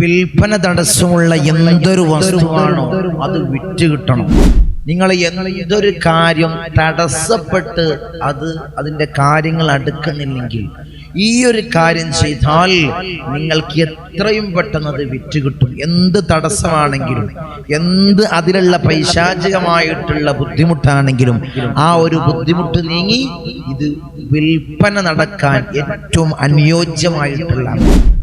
വിൽപ്പന തടസ്സമുള്ള എന്തൊരു വസ്തുവാണോ അത് വിറ്റ് കിട്ടണം. നിങ്ങൾ എന്തൊരു കാര്യം തടസ്സപ്പെട്ട് അതിൻ്റെ കാര്യങ്ങൾ അടുക്കുന്നില്ലെങ്കിൽ ഈ ഒരു കാര്യം ചെയ്താൽ നിങ്ങൾക്ക് എത്രയും പെട്ടെന്ന് അത് വിറ്റ് കിട്ടും. എന്ത് തടസ്സമാണെങ്കിലും, എന്ത് അതിലുള്ള പൈശാചികമായിട്ടുള്ള ബുദ്ധിമുട്ടാണെങ്കിലും ആ ഒരു ബുദ്ധിമുട്ട് നീങ്ങി ഇത് വിൽപ്പന നടക്കാൻ ഏറ്റവും അനുയോജ്യമായിട്ടുള്ള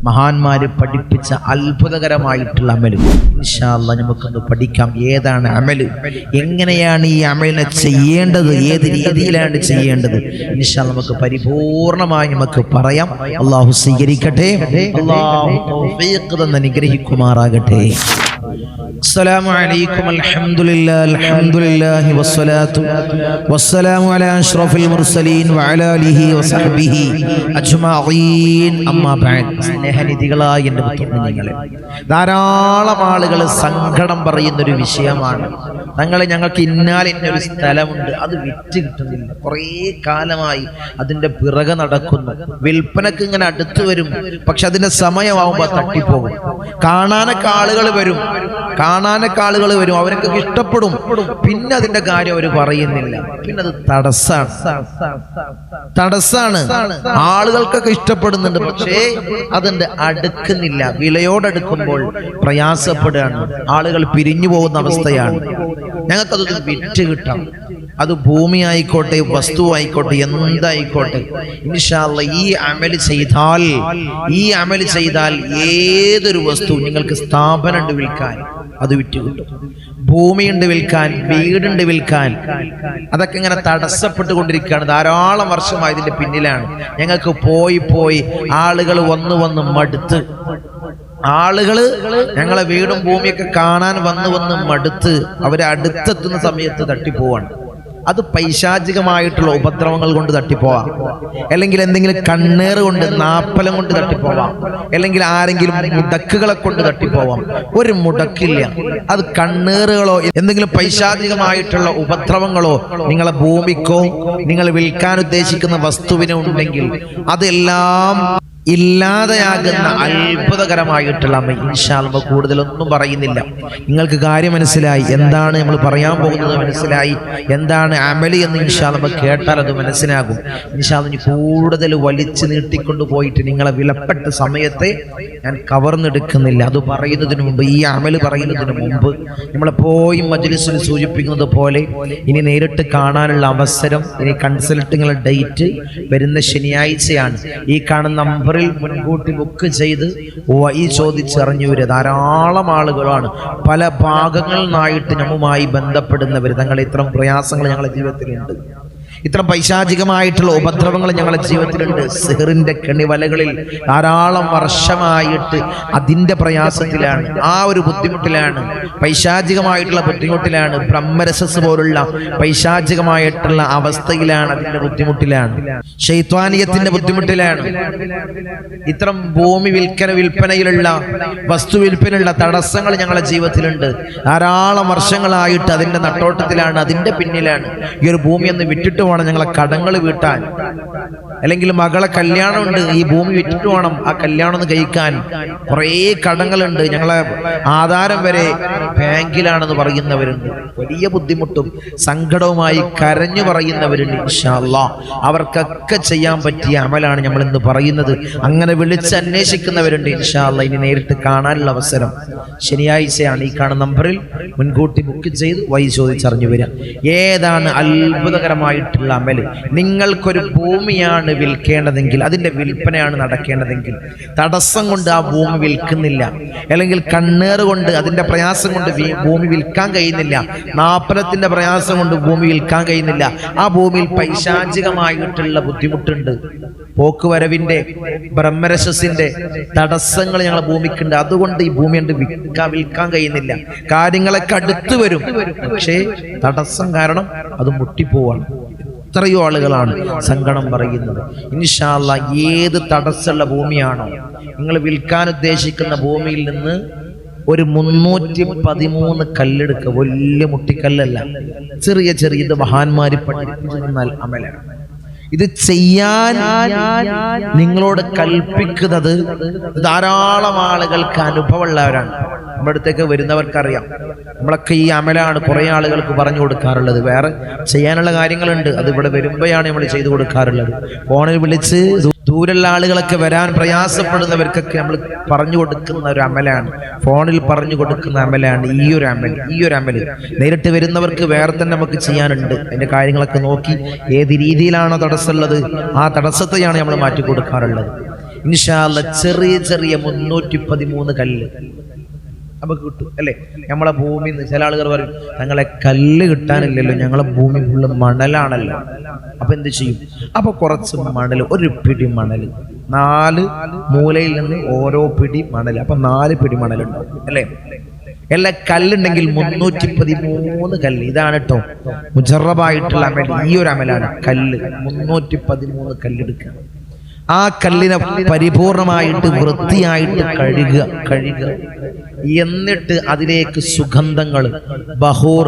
മഹാന്മാര് പഠിപ്പിച്ച അത്ഭുതകരമായിട്ടുള്ള അമല് ഇൻഷാ അല്ലാഹ് നമുക്കൊന്ന് പഠിക്കാം. ഏതാണ് അമല്, എങ്ങനെയാണ് ഈ അമലിനെ ചെയ്യേണ്ടത്, ഏത് രീതിയിലാണ് ചെയ്യേണ്ടത് ഇൻഷാ അല്ലാഹ് നമുക്ക് പരിപൂർണമായി നമുക്ക് പറയാം. അല്ലാഹു സ്വീകരിക്കട്ടെ, അല്ലാഹു തൗഫീഖ് തന്ന് അനുഗ്രഹിക്കുമാറാകട്ടെ. السلام عليكم الحمد لله والصلاة والسلام على أشرف المرسلين وعلى آله وصحبه أجمعين أما بعد. സ്നേഹനിധികളായ എൻ്റെ മുത്തുമീനുകളെ, ധാരാളം ആളുകൾ സങ്കടം പറയുന്നൊരു വിഷയമാണ്. ഞങ്ങൾക്ക് ഇന്നൊരു സ്ഥലമുണ്ട്, അത് വിറ്റ് കിട്ടുന്നില്ല, കുറേ കാലമായി അതിൻ്റെ പിറകെ നടക്കുന്നു. വിൽപ്പനക്ക് ഇങ്ങനെ അടുത്ത് വരും, പക്ഷെ അതിൻ്റെ സമയമാകുമ്പോൾ തട്ടിപ്പോകും. കാണാനൊക്കെ ആളുകൾ വരും, അവരൊക്കെ ഇഷ്ടപ്പെടും, പിന്നെ അതിന്റെ കാര്യം അവർ പറയുന്നില്ല. പിന്നെ അത് തടസ്സാണ്. ആളുകൾക്കൊക്കെ ഇഷ്ടപ്പെടുന്നുണ്ട്, പക്ഷേ അതിന്റെ അടുക്കുന്നില്ല. വിലയോടടുക്കുമ്പോൾ പ്രയാസപ്പെടുകയാണ്, ആളുകൾ പിരിഞ്ഞു പോകുന്ന അവസ്ഥയാണ്. ഞങ്ങൾക്കത് വിറ്റ് കിട്ടാം. അത് ഭൂമി ആയിക്കോട്ടെ, വസ്തു ആയിക്കോട്ടെ, എന്തായിക്കോട്ടെ, ഇൻഷാ അല്ലാഹ് ഈ അമല് ചെയ്താൽ ഏതൊരു വസ്തു, നിങ്ങൾക്ക് സ്ഥാപനം ഉണ്ട് വിൽക്കാൻ, അത് വിറ്റ് കിട്ടും. ഭൂമിയുണ്ട് വിൽക്കാൻ, വീടുണ്ട് വിൽക്കാൻ, അതൊക്കെ ഇങ്ങനെ തടസ്സപ്പെട്ടുകൊണ്ടിരിക്കുകയാണ്. ധാരാളം വർഷമായി ഇതിന്റെ പിന്നിലാണ്. ഞങ്ങൾക്ക് പോയി ആളുകൾ വന്ന് മടുത്ത്, ആളുകള് ഞങ്ങളെ വീടും ഭൂമിയൊക്കെ കാണാൻ വന്ന് മടുത്ത് അവരെ അടുത്തെത്തുന്ന സമയത്ത് തട്ടിപ്പോവാണ്. അത് പൈശാചികമായിട്ടുള്ള ഉപദ്രവങ്ങൾ കൊണ്ട് തട്ടിപ്പോവാം, അല്ലെങ്കിൽ എന്തെങ്കിലും കണ്ണേറ് കൊണ്ട്, നാപ്പലം കൊണ്ട് തട്ടിപ്പോവാം, അല്ലെങ്കിൽ ആരെങ്കിലും മുടക്കുകളെ കൊണ്ട് തട്ടിപ്പോവാം. ഒരു മുടക്കില്ല, അത് കണ്ണേറുകളോ എന്തെങ്കിലും പൈശാചികമായിട്ടുള്ള ഉപദ്രവങ്ങളോ നിങ്ങളെ ഭൂമിക്കോ നിങ്ങൾ വിൽക്കാൻ ഉദ്ദേശിക്കുന്ന വസ്തുവിനോ ഉണ്ടെങ്കിൽ അതെല്ലാം ഇല്ലാതെയാകുന്ന അത്ഭുതകരമായിട്ടുള്ള അമൽ. ഇൻഷാ അല്ലാഹ് കൂടുതലൊന്നും പറയുന്നില്ല, നിങ്ങൾക്ക് കാര്യം മനസ്സിലായി, എന്താണ് നമ്മൾ പറയാൻ പോകുന്നത് മനസ്സിലായി, എന്താണ് അമലി എന്ന് ഇൻഷാ അല്ലാഹ് കേട്ടാൽ അത് മനസ്സിലാകും. ഇൻഷാ അല്ലാഹ് കൂടുതൽ വലിച്ചു നീട്ടിക്കൊണ്ടു പോയിട്ട് നിങ്ങളെ വിലപ്പെട്ട സമയത്തെ ഞാൻ കവർന്നെടുക്കുന്നില്ല. അത് പറയുന്നതിന് മുമ്പ്, ഈ അമല് പറയുന്നതിന് മുമ്പ് നമ്മളെപ്പോയി മജ്‌ലിസിൽ സൂചിപ്പിക്കുന്നത് പോലെ ഇനി നേരിട്ട് കാണാനുള്ള അവസരം, ഇനി കൺസൾട്ടിങ്ങുള്ള ഡേറ്റ് വരുന്ന ശനിയാഴ്ചയാണ്. ഈ കാണുന്ന നമ്പർ മുൻകൂട്ടി ബുക്ക് ചെയ്ത് വഴി ചോദിച്ചറിഞ്ഞു വരിക ധാരാളം ആളുകളാണ്. പല ഭാഗങ്ങളിൽ നിന്നായിട്ട് നമ്മുമായി ബന്ധപ്പെടുന്നവർ. തങ്ങളുടെ ഇത്തരം പ്രയാസങ്ങൾ ഞങ്ങളുടെ ജീവിതത്തിലുണ്ട്, ഇത്തരം പൈശാചികമായിട്ടുള്ള ഉപദ്രവങ്ങൾ ഞങ്ങളുടെ ജീവിതത്തിലുണ്ട്. സിഹറിന്റെ കെണിവലകളിൽ ധാരാളം വർഷമായിട്ട് അതിൻ്റെ പ്രയാസത്തിലാണ്, ആ ഒരു ബുദ്ധിമുട്ടിലാണ്, പൈശാചികമായിട്ടുള്ള ബുദ്ധിമുട്ടിലാണ്, ബ്രഹ്മരസസ് പോലുള്ള പൈശാചികമായിട്ടുള്ള അവസ്ഥയിലാണ്, അതിൻ്റെ ബുദ്ധിമുട്ടിലാണ്, ശൈത്വാനിയത്തിന്റെ ബുദ്ധിമുട്ടിലാണ്. ഇത്തരം ഭൂമി വിൽപ്പനയിലുള്ള വസ്തു വിൽപ്പനയുള്ള തടസ്സങ്ങൾ ഞങ്ങളുടെ ജീവിതത്തിലുണ്ട്. ധാരാളം വർഷങ്ങളായിട്ട് അതിൻ്റെ നട്ടോട്ടത്തിലാണ്, അതിൻ്റെ പിന്നിലാണ്. ഈ ഒരു ഭൂമി ഒന്ന് വിട്ടിട്ട് വേണം ഞങ്ങളെ കടങ്ങൾ വീട്ടാൻ, അല്ലെങ്കിൽ മകളെ കല്യാണമുണ്ട്, ഈ ഭൂമി വിറ്റിട്ട് വേണം ആ കല്യാണം ഒന്ന് കഴിക്കാൻ. കുറേ കടങ്ങളുണ്ട്, ഞങ്ങളെ ആധാരം വരെ ബാങ്കിലാണെന്ന് പറയുന്നവരുണ്ട്. വലിയ ബുദ്ധിമുട്ടും സങ്കടവുമായി കരഞ്ഞു പറയുന്നവരുണ്ട്. ഇൻഷാ അല്ലാഹ് അവർക്കൊക്കെ ചെയ്യാൻ പറ്റിയ അമലാണ് നമ്മൾ ഇന്ന് പറയുന്നത്. അങ്ങനെ വിളിച്ച് അന്വേഷിക്കുന്നവരുണ്ട്. ഇൻഷാ അല്ലാഹ് ഇനി നേരിട്ട് കാണാനുള്ള അവസരം ശനിയാഴ്ചയാണ്. ഈ കാണുന്ന നമ്പറിൽ മുൻകൂട്ടി ബുക്ക് ചെയ്ത് വഴി ചോദിച്ചറിഞ്ഞു വരിക. ഏതാണ് അത്ഭുതകരമായിട്ടുള്ള അമല്? നിങ്ങൾക്കൊരു ഭൂമിയാണ് വിൽക്കേണ്ടതെങ്കിൽ, അതിന്റെ വിൽപ്പനയാണ് നടക്കേണ്ടതെങ്കിൽ, തടസ്സം കൊണ്ട് ആ ഭൂമി വിൽക്കുന്നില്ല, അല്ലെങ്കിൽ കണ്ണേറ് കൊണ്ട് അതിന്റെ പ്രയാസം കൊണ്ട് ഭൂമി വിൽക്കാൻ കഴിയുന്നില്ല, നാപ്പലത്തിന്റെ പ്രയാസം കൊണ്ട് ഭൂമി വിൽക്കാൻ കഴിയുന്നില്ല, ആ ഭൂമിയിൽ പൈശാചികമായിട്ടുള്ള ബുദ്ധിമുട്ടുണ്ട്, പോക്കുവരവിന്റെ ബ്രഹ്മരസസിന്റെ തടസ്സങ്ങൾ ഞങ്ങളെ ഭൂമിക്കുണ്ട്, അതുകൊണ്ട് ഈ ഭൂമി കൊണ്ട് വിൽക്കാൻ കഴിയുന്നില്ല, കാര്യങ്ങളൊക്കെ അടുത്ത് വരും, പക്ഷേ തടസ്സം കാരണം അത് മുട്ടിപ്പോവാണ്. എത്രയോ ആളുകളാണ് സങ്കടം പറയുന്നത്. ഇൻഷാ അല്ലാഹ് ഏത് തടസ്സമുള്ള ഭൂമിയാണോ നിങ്ങൾ വിൽക്കാൻ ഉദ്ദേശിക്കുന്ന ഭൂമിയിൽ നിന്ന് ഒരു 313 കല്ലെടുക്കുക. വലിയ മുട്ടിക്കല്ലല്ല, ചെറിയ ഇത് മഹാന്മാര് പഠിപ്പിച്ചു തന്നാൽ അമലാണ്. ഇത് ചെയ്യാൻ നിങ്ങളോട് കൽപ്പിക്കുന്നത് ധാരാളം ആളുകൾക്ക് അനുഭവമുള്ളവരാണ്. നമ്മുടെ അടുത്തേക്ക് വരുന്നവർക്കറിയാം. നമ്മളൊക്കെ ഈ അമലാണ് കുറെ ആളുകൾക്ക് പറഞ്ഞു കൊടുക്കാറുള്ളത്. വേറെ ചെയ്യാനുള്ള കാര്യങ്ങളുണ്ട്, അത് ഇവിടെ വരുമ്പോഴാണ് നമ്മൾ ചെയ്തു കൊടുക്കാറുള്ളത്. ഫോണിൽ വിളിച്ച് ദൂരെയുള്ള ആളുകളൊക്കെ വരാൻ പ്രയാസപ്പെടുന്നവർക്കൊക്കെ നമ്മൾ പറഞ്ഞു കൊടുക്കുന്ന ഒരു അമലാണ്, ഫോണിൽ പറഞ്ഞു കൊടുക്കുന്ന അമലാണ് ഈ ഒരു അമൽ. നേരിട്ട് വരുന്നവർക്ക് വേറെ തന്നെ നമുക്ക് ചെയ്യാനുണ്ട്. അതിന്റെ കാര്യങ്ങളൊക്കെ നോക്കി ഏത് രീതിയിലാണോ തടസ്സമുള്ളത് ആ തടസ്സത്തെയാണ് നമ്മൾ മാറ്റി കൊടുക്കാറുള്ളത്. ഇൻഷാ അല്ലാഹ് ചെറിയ 313 കല്ല് നമുക്ക് കിട്ടും അല്ലേ? നമ്മളെ ഭൂമി ചില ആളുകൾ പറയും ഞങ്ങളെ കല്ല് കിട്ടാനില്ലല്ലോ, ഞങ്ങളെ ഭൂമി ഫുള്ള് മണലാണല്ലോ. അപ്പൊ എന്ത് ചെയ്യും? അപ്പൊ കുറച്ച് മണൽ, ഒരു പിടി മണൽ, 4 മൂലയിൽ നിന്ന് ഓരോ പിടി മണൽ, അപ്പൊ 4 പിടി മണലുണ്ടാവും അല്ലേ? എല്ലാ കല്ലുണ്ടെങ്കിൽ 313 കല്ല്. ഇതാണ് കേട്ടോ മുജറബായിട്ടുള്ള അമൽ. ഈ ഒരു അമലാണ് കല്ല്. 313 കല്ലെടുക്കുക. ആ കല്ലിനെ പരിപൂർണമായിട്ട് വൃത്തിയായിട്ട് കഴുകുക. എന്നിട്ട് അതിലേക്ക് സുഗന്ധങ്ങൾ, ബഹൂർ,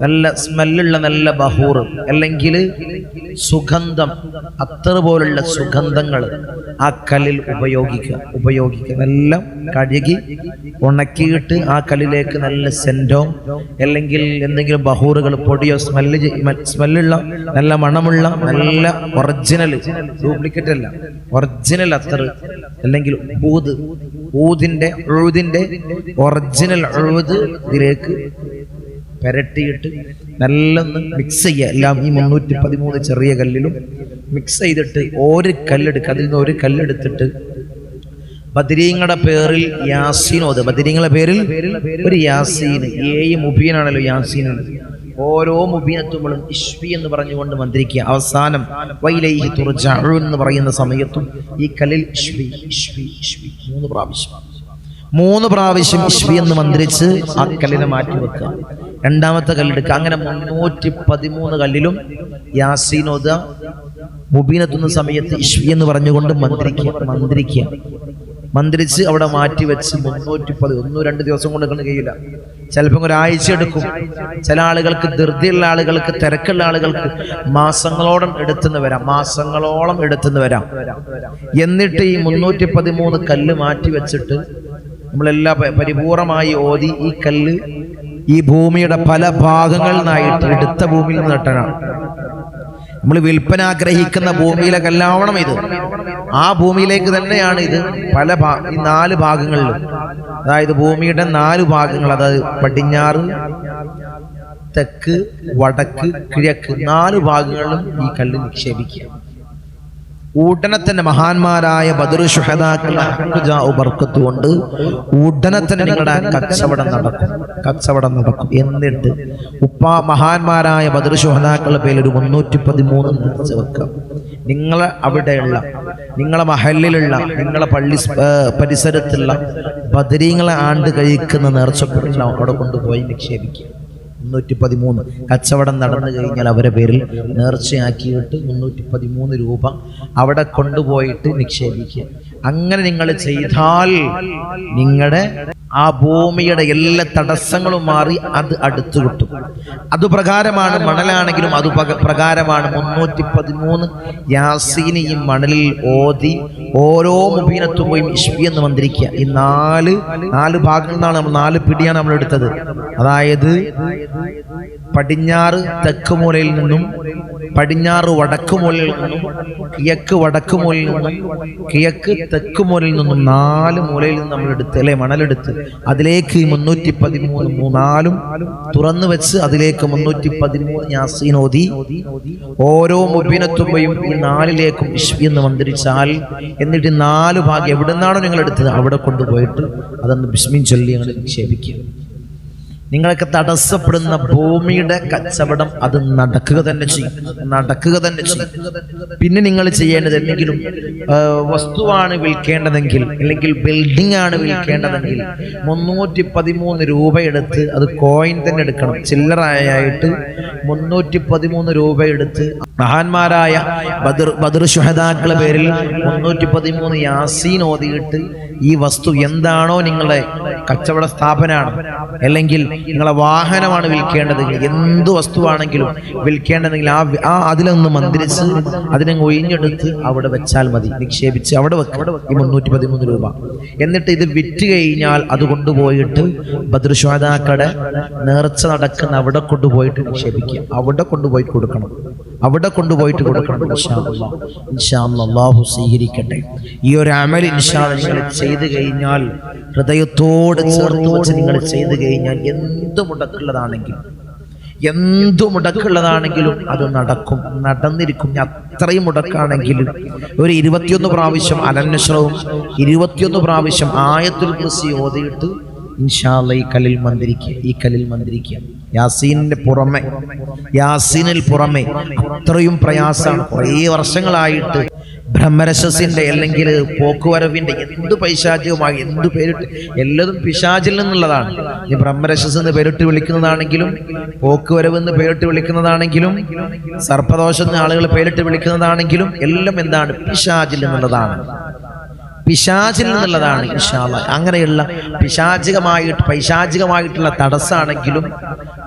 നല്ല സ്മെല്ലുള്ള നല്ല ബഹൂർ അല്ലെങ്കിൽ സുഗന്ധം, അത്തർ പോലുള്ള സുഗന്ധങ്ങൾ ആ കല്ലിൽ ഉപയോഗിക്കുക. എല്ലാം കഴുകി ഉണക്കിയിട്ട് ആ കല്ലിലേക്ക് നല്ല സെന്റോ അല്ലെങ്കിൽ എന്തെങ്കിലും ബഹൂറുകൾ, പൊടിയോ, സ്മെല്ലുള്ള നല്ല മണമുള്ള നല്ല ഒറിജിനൽ, ഡ്യൂപ്ലിക്കേറ്റ് അല്ല, ഒറിജിനൽ അത്തർ അല്ലെങ്കിൽ ഊതിന്റെ ഒറിജിനൽ ഊത് ഇതിലേക്ക് പെരട്ടിയിട്ട് നല്ലൊന്ന് മിക്സ് ചെയ്യുക. എല്ലാം ഈ 313 ചെറിയ കല്ലിലും മിക്സ് ചെയ്തിട്ട് ഒരു കല്ലെടുക്കുക. അതിൽ നിന്ന് ഒരു കല്ലെടുത്തിട്ട് ബദരീങ്ങളുടെ പേരിൽ യാസീൻ ഓതുക. ബദരീങ്ങളുടെ പേരിൽ ഒരു യാസീൻ, 7 മുബീനാണല്ലോ യാസീൻ. ഓരോ മുബീനത്തുമ്പോഴും ഇഷ്ഫി എന്ന് പറഞ്ഞുകൊണ്ട് മന്ത്രിക്കുക. അവസാനം വൈലൈഹി തുർജഊൻ എന്ന് പറയുന്ന സമയത്തും ഈ കല്ലിൽ ഇഷ്ഫി 3 പ്രാവശ്യം ഇഷ്ഫി എന്ന് മന്ത്രിച്ച് ആ കല്ലിനെ മാറ്റി വെക്കുക. രണ്ടാമത്തെ കല്ലെടുക്കുക. അങ്ങനെ 313 കല്ലിലും യാസീൻ ഓതുക. മുബീനത്തുന്ന സമയത്ത് ഇഷ്ഫി എന്ന് പറഞ്ഞുകൊണ്ട് മന്ത്രിച്ച് അവിടെ മാറ്റി വെച്ച് 310 1-2 ദിവസം കൊണ്ട് കഴിയില്ല, ചിലപ്പോൾ ഒരാഴ്ച എടുക്കും. ചില ആളുകൾക്ക്, ധൃതിയുള്ള ആളുകൾക്ക്, തിരക്കുള്ള ആളുകൾക്ക് മാസങ്ങളോളം എടുത്തുനിന്ന് വരാം. എന്നിട്ട് ഈ 313 കല്ല് മാറ്റി വെച്ചിട്ട് നമ്മളെല്ലാം പരിപൂർണമായി ഓതി ഈ കല്ല് ഈ ഭൂമിയുടെ പല ഭാഗങ്ങളിൽ നിന്നായിട്ട് എടുത്ത ഭൂമിയിൽ നിന്ന് നട്ടനാണ്. നമ്മൾ വിൽപ്പന ആഗ്രഹിക്കുന്ന ഭൂമിയിലെ കല്ലാവണം ഇത്. ആ ഭൂമിയിലേക്ക് തന്നെയാണ് ഇത്. ഈ 4 ഭാഗങ്ങളിലും, അതായത് ഭൂമിയുടെ 4 ഭാഗങ്ങൾ, അതായത് പടിഞ്ഞാറ്, തെക്ക്, വടക്ക്, കിഴക്ക് 4 ഭാഗങ്ങളിലും ഈ കല്ല് നിക്ഷേപിക്കുക. ഉടനെ തന്നെ മഹാന്മാരായ ബദർ ശുഹദാക്കളുടെ ബർക്കത്ത് കൊണ്ട് ഉടനെ തന്നെ നിങ്ങളുടെ കച്ചവടം നടക്കും. എന്നിട്ട് മഹാന്മാരായ ബദർ ശുഹദാക്കളുടെ പേരിൽ ഒരു 313 നേർച്ച വെക്കാം. നിങ്ങളെ അവിടെയുള്ള, നിങ്ങളെ മഹല്ലിലുള്ള, നിങ്ങളെ പള്ളി പരിസരത്തുള്ള ബദരീങ്ങളെ ആണ്ട് കഴിക്കുന്ന നേർച്ചപ്പെട്ടില്ല അവിടെ കൊണ്ടുപോയി നിക്ഷേപിക്കുക. 313 കച്ചവടം നടന്നു കഴിഞ്ഞാൽ അവരെ പേരിൽ നേർച്ചയാക്കിയിട്ട് 313 രൂപ അവിടെ കൊണ്ടുപോയിട്ട് നിക്ഷേപിക്കുക. അങ്ങനെ നിങ്ങൾ ചെയ്താൽ നിങ്ങളുടെ ആ ഭൂമിയുടെ എല്ലാ തടസ്സങ്ങളും മാറി അത് അടുത്തു കിട്ടും. അതുപ്രകാരമാണ് മണലാണെങ്കിലും അത് പ്രകാരമാണ് 313 യാസീൻ ഈ മണലിൽ ഓതി ഓരോ മുബീനത്തും പോയി ഇഷ്ഫി എന്ന് മന്ത്രിക്കുക. ഈ 4 ഭാഗങ്ങളിൽ നിന്നാണ് നമ്മൾ 4 പിടിയാണ് നമ്മൾ എടുത്തത്. അതായത് പടിഞ്ഞാറ് തെക്ക് മൂലയിൽ നിന്നും, പടിഞ്ഞാറ് വടക്ക് മൂലയിൽ നിന്നും, കിഴക്ക് വടക്ക് മൂലയിൽ നിന്നും, കിഴക്ക് തെക്ക് മൂലയിൽ നിന്നും 4 മൂലയിൽ നിന്ന് നമ്മൾ എടുത്ത് അല്ലെ മണലെടുത്ത് അതിലേക്ക് 313 4 തുറന്നു വെച്ച് അതിലേക്ക് 313 യാസീൻ ഓതി ഓരോ മുബീനത്തുമ്പയും ഈ 4ലേക്കും ഇഷ്ഫി എന്ന് മന്ത്രിച്ചാൽ, എന്നിട്ട് 4 ഭാഗം എവിടെ നിന്നാണോ നിങ്ങൾ എടുത്തത് അവിടെ കൊണ്ടുപോയിട്ട് അതൊന്ന് ബിസ്മിൻ ചൊല്ലി അങ്ങനെ നിക്ഷേപിക്കുക. നിങ്ങളൊക്കെ തടസ്സപ്പെടുന്ന ഭൂമിയുടെ കച്ചവടം അത് നടക്കുക തന്നെ ചെയ്യും. പിന്നെ നിങ്ങൾ ചെയ്യേണ്ടത്, എന്തെങ്കിലും വസ്തുവാണ് വിൽക്കേണ്ടതെങ്കിൽ അല്ലെങ്കിൽ ബിൽഡിംഗ് ആണ് വിൽക്കേണ്ടതെങ്കിൽ 313 രൂപ എടുത്ത്, അത് കോയിൻ തന്നെ എടുക്കണം, ചില്ലറായിട്ട് 313 രൂപ എടുത്ത് മഹാന്മാരായ ബദർ ശുഹദാക്കളുടെ പേരിൽ 313 യാസീൻ ഓതിയിട്ട് ഈ വസ്തു എന്താണോ നിങ്ങളുടെ കച്ചവട സ്ഥാപനമാണ്, അല്ലെങ്കിൽ നിങ്ങളെ വാഹനമാണ് വിൽക്കേണ്ടതെങ്കിൽ, എന്ത് വസ്തുവാണെങ്കിലും വിൽക്കേണ്ടതെങ്കിൽ അതിലൊന്ന് മന്ത്രിച്ച് അതിനങ്ങ് ഒഴിഞ്ഞെടുത്ത് അവിടെ വെച്ചാൽ മതി, നിക്ഷേപിച്ച് അവിടെ വെക്കണം ഈ 313 രൂപ. എന്നിട്ട് ഇത് വിറ്റ് കഴിഞ്ഞാൽ അത് കൊണ്ടുപോയിട്ട് ബദ്രുശ്വാദാക്കടെ നേർച്ച നടക്കുന്ന അവിടെ കൊണ്ടുപോയിട്ട് നിക്ഷേപിക്കുക, അവിടെ കൊണ്ടുപോയി കൊടുക്കണം, അവിടെ കൊണ്ടുപോയിട്ട് കൊടുക്കണം. ഇൻഷാ അല്ലാഹ് അല്ലാഹു സ്വീകരിക്കട്ടെ. ഈ ഒരു അമൽ ഇൻഷാ അല്ലാഹ് നിങ്ങൾ ചെയ്തു കഴിഞ്ഞാൽ, ഹൃദയത്തോട് ചേർത്ത് വെച്ച് നിങ്ങൾ ചെയ്തു കഴിഞ്ഞാൽ, എന്ത് മുടക്കുള്ളതാണെങ്കിലും അത് നടക്കും, നടന്നിരിക്കും. അത്രയും മുടക്കാണെങ്കിലും ഒരു 21 പ്രാവശ്യം അലന്നശ്രവും 21 പ്രാവശ്യം ആയത്തുൽ കുർസി ഓതിയിട്ട് ഇൻഷാ അല്ലാഹ് ഈ കല്ലിൽ മന്ത്രിക്കുക. യാസീനിൽ പുറമെ അത്രയും പ്രയാസമാണ്. കുറേ വർഷങ്ങളായിട്ട് ബ്രഹ്മരസസിന്റെ അല്ലെങ്കിൽ പോക്കുവരവിന്റെ എന്ത് പൈശാചികമായി എന്ത് പേരിട്ട്, എല്ലതും പിശാചിൽ നിന്നുള്ളതാണ്. ഈ ബ്രഹ്മരസസ് എന്ന് പേരിട്ട് വിളിക്കുന്നതാണെങ്കിലും, പോക്കുവരവ് എന്ന് പേരിട്ട് വിളിക്കുന്നതാണെങ്കിലും, സർപ്പദോഷം എന്ന് ആളുകൾ പേരിട്ട് വിളിക്കുന്നതാണെങ്കിലും എല്ലാം എന്താണ്? പിശാചിൽ നിന്നുള്ളതാണ്. ഇൻഷാ അല്ലാഹ്. അങ്ങനെയുള്ള പൈശാചികമായിട്ടുള്ള തടസ്സമാണെങ്കിലും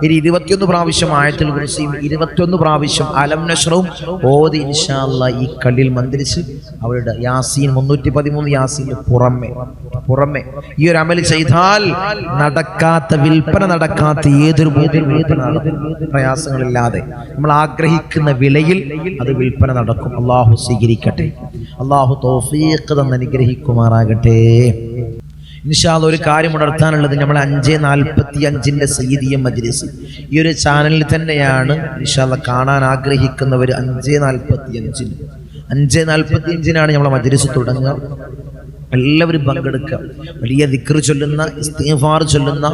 21 പ്രാവശ്യം ആയത്തുൽ കുർസിയും 21 പ്രാവശ്യം അലം നശ്റവും ഓതി ഇൻഷാ അല്ലാഹ് ഈ കല്ലിൽ മന്ത്രിച്ച് അവരുടെ യാസീൻ 313 യാസീന് പുറമെ ഈ ഒരു അമൽ ചെയ്താൽ വിൽപ്പന നടക്കാത്ത ഏതൊരു വിൽപ്പന നടക്കും, പ്രയാസങ്ങളില്ലാതെ നമ്മൾ ആഗ്രഹിക്കുന്ന വിലയിൽ അത് വിൽപ്പന നടക്കും. അല്ലാഹു സ്വീകരിക്കട്ടെ. അല്ലാഹു തൗഫീഖ് തന്ന് അനുഗ്രഹിക്കുമാറാകട്ടെ. ഇൻഷാ അല്ലാഹ് ഒരു കാര്യം ഉണർത്താനുള്ളത്, നമ്മൾ 5:45 സയ്യിദിയ മജ്ലിസ് ഈ ഒരു ചാനലിൽ തന്നെയാണ്. ഇൻഷാ അല്ലാഹ് കാണാൻ ആഗ്രഹിക്കുന്നവർ 5:45 നമ്മളെ മജ്ലിസ് തുടങ്ങുക. എല്ലാവരും പങ്കെടുക്കുക. വലിയ ദിക്ർ ചൊല്ലുന്ന, ഇസ്തിഗ്ഫാർ ചൊല്ലുന്ന,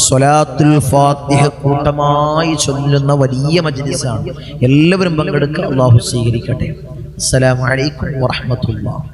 സ്വലാത്തുൽ ഫാത്തിഹ കൂട്ടമായി ചൊല്ലുന്ന വലിയ മജ്ലിസാണ്. എല്ലാവരും പങ്കെടുക്കുക. അല്ലാഹു സ്വീകരിക്കട്ടെ. അസ്സലാമു അലൈക്കും വറഹ്മത്തുള്ളാഹി.